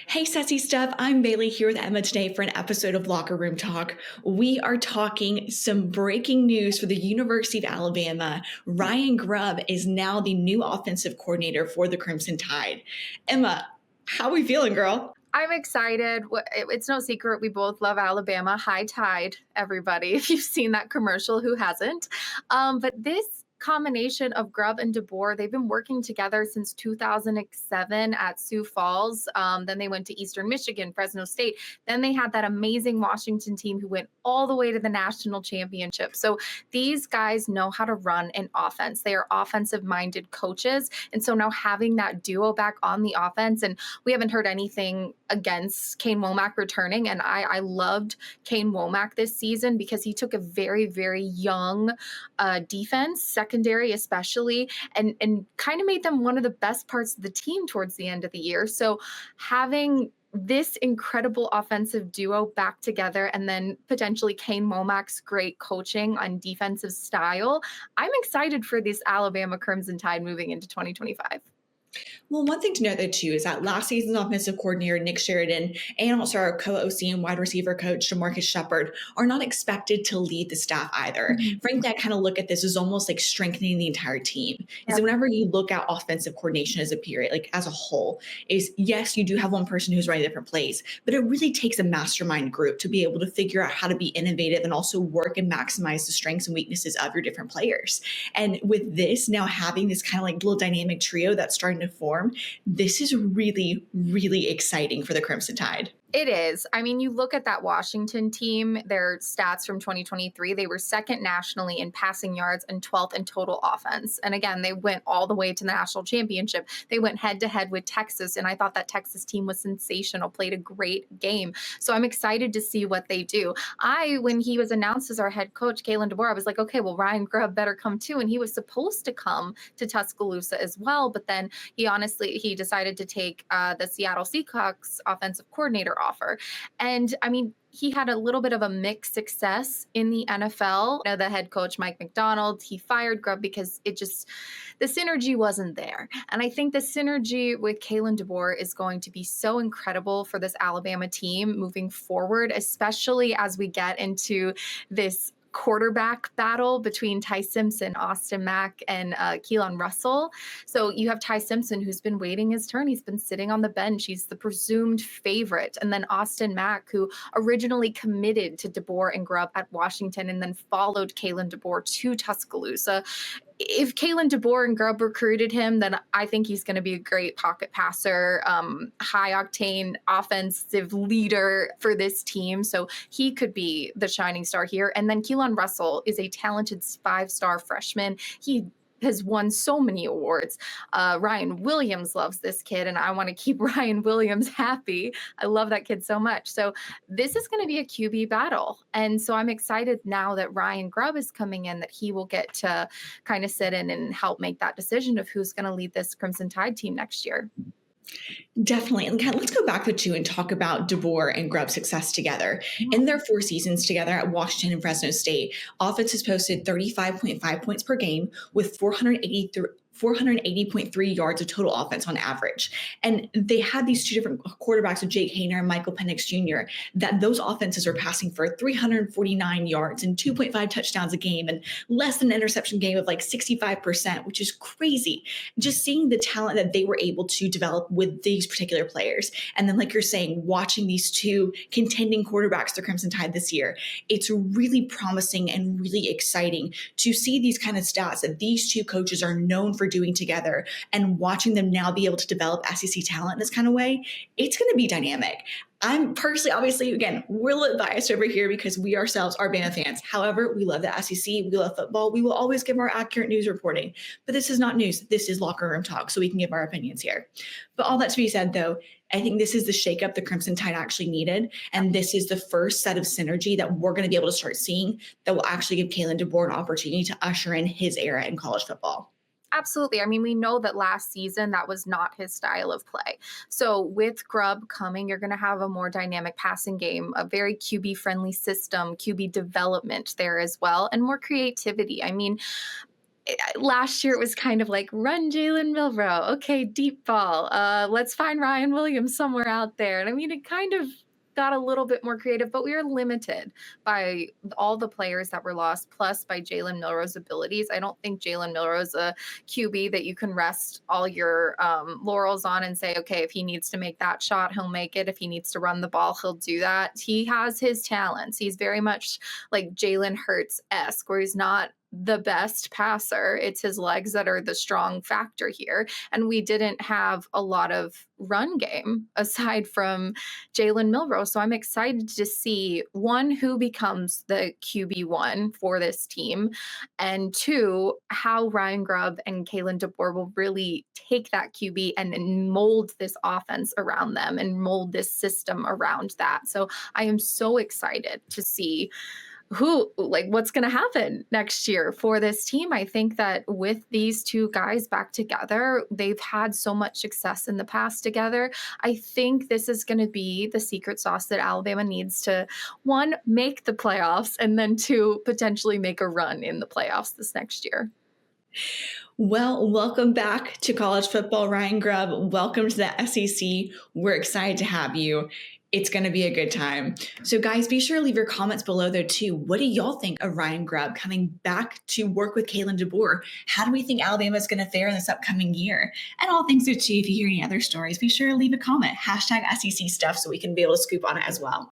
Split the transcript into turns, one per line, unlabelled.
Hey, Sassy Stuff. I'm Bailey here with Emma today for an episode of Locker Room Talk. We are talking some breaking news for the University of Alabama. Ryan Grubb is now the new offensive coordinator for the Crimson Tide. Emma, how are we feeling, girl?
I'm excited. It's no secret we both love Alabama. High tide, everybody. If you've seen that commercial, who hasn't? But this combination of Grubb and DeBoer, they've been working together since 2007 at Sioux Falls. Then they went to Eastern Michigan, Fresno State. Then they had that amazing Washington team who went all the way to the national championship. So these guys know how to run an offense. They are offensive minded coaches. And so now having that duo back on the offense, and we haven't heard anything against Kane Womack returning. And I loved Kane Womack this season because he took a very, very young defense, secondary especially, and kind of made them one of the best parts of the team towards the end of the year. So having this incredible offensive duo back together and then potentially Kane Womack's great coaching on defensive style, I'm excited for this Alabama Crimson Tide moving into 2025.
Well, one thing to note, though, too, is that last season's offensive coordinator, Nick Sheridan, and also our co-OC and wide receiver coach, DeMarcus Shepard, are not expected to lead the staff either.
Mm-hmm.
Frankly, I kind of look at this as almost like strengthening the entire team. Is that whenever you look at offensive coordination as a period, like as a whole, is yes, you do have one person who's running different plays, but it really takes a mastermind group to be able to figure out how to be innovative and also work and maximize the strengths and weaknesses of your different players. And with this, now having this kind of like little dynamic trio that's starting to form, this is really, really exciting for the Crimson Tide.
It is. I mean, you look at that Washington team, their stats from 2023, they were second nationally in passing yards and 12th in total offense. And again, they went all the way to the national championship. They went head to head with Texas. And I thought that Texas team was sensational, played a great game. So I'm excited to see what they do. When he was announced as our head coach, Kalen DeBoer, I was like, okay, well, Ryan Grubb better come too. And he was supposed to come to Tuscaloosa as well. But then he decided to take the Seattle Seahawks offensive coordinator offer. And I mean, he had a little bit of a mixed success in the NFL. The head coach, Mike McDonald, he fired Grubb because the synergy wasn't there. And I think the synergy with Kalen DeBoer is going to be so incredible for this Alabama team moving forward, especially as we get into this quarterback battle between Ty Simpson, Austin Mack, and Keelan Russell. So you have Ty Simpson, who's been waiting his turn. He's been sitting on the bench. He's the presumed favorite. And then Austin Mack, who originally committed to DeBoer and Grubb at Washington and then followed Kalen DeBoer to Tuscaloosa. If Kalen DeBoer and Grubb recruited him, then I think he's going to be a great pocket passer, high-octane offensive leader for this team. So he could be the shining star here. And then Keelan Russell is a talented five-star freshman. He has won so many awards. Ryan Williams loves this kid, and I want to keep Ryan Williams happy. I love that kid so much. So this is going to be a QB battle. And so I'm excited now that Ryan Grubb is coming in, that he will get to kind of sit in and help make that decision of who's going to lead this Crimson Tide team next year.
Definitely. And let's go back to and talk about DeBoer and Grubb's success together. In their 4 seasons together at Washington and Fresno State, offense has posted 35.5 points per game with 480.3 yards of total offense on average. And they had these two different quarterbacks with Jake Hayner and Michael Penix Jr., that those offenses are passing for 349 yards and 2.5 touchdowns a game and less than an interception game of like 65%, which is crazy. Just seeing the talent that they were able to develop with these particular players. And then, like you're saying, watching these two contending quarterbacks, the Crimson Tide this year, it's really promising and really exciting to see these kind of stats that these two coaches are known for doing together, and watching them now be able to develop SEC talent in this kind of way. It's going to be dynamic. I'm personally, obviously, again, we're a little biased over here because we ourselves are Bama fans. However, we love the SEC. We love football. We will always give our accurate news reporting. But this is not news. This is locker room talk, so we can give our opinions here. But all that to be said, though, I think this is the shakeup the Crimson Tide actually needed. And this is the first set of synergy that we're going to be able to start seeing that will actually give Kalen DeBoer an opportunity to usher in his era in college football.
Absolutely. I mean, we know that last season that was not his style of play. So with Grubb coming, you're going to have a more dynamic passing game, a very QB-friendly system, QB development there as well, and more creativity. I mean, last year it was kind of like run Jalen Milrow. Okay, deep ball. Let's find Ryan Williams somewhere out there. And I mean, it kind of got a little bit more creative, but we are limited by all the players that were lost, plus by Jalen Milrow's abilities. I don't think Jalen Milrow's a QB that you can rest all your laurels on and say, okay, if he needs to make that shot, he'll make it. If he needs to run the ball, he'll do that. He has his talents. He's very much like Jalen Hurts-esque, where he's not the best passer. It's his legs that are the strong factor here. And we didn't have a lot of run game aside from Jalen Milrow. So I'm excited to see one, who becomes the QB1 for this team, and two, how Ryan Grubb and Kalen DeBoer will really take that QB and mold this offense around them and mold this system around that. So I am so excited to see what's going to happen next year for this team. I think that with these two guys back together, they've had so much success in the past together. I think this is going to be the secret sauce that Alabama needs to, one, make the playoffs, and then two, potentially make a run in the playoffs this next year.
Well, welcome back to college football, Ryan Grubb. Welcome to the SEC. We're excited to have you. It's going to be a good time. So guys, be sure to leave your comments below there too. What do y'all think of Ryan Grubb coming back to work with Kalen DeBoer? How do we think Alabama is going to fare in this upcoming year? And all things there too, if you hear any other stories, be sure to leave a comment, #SEC stuff, so we can be able to scoop on it as well.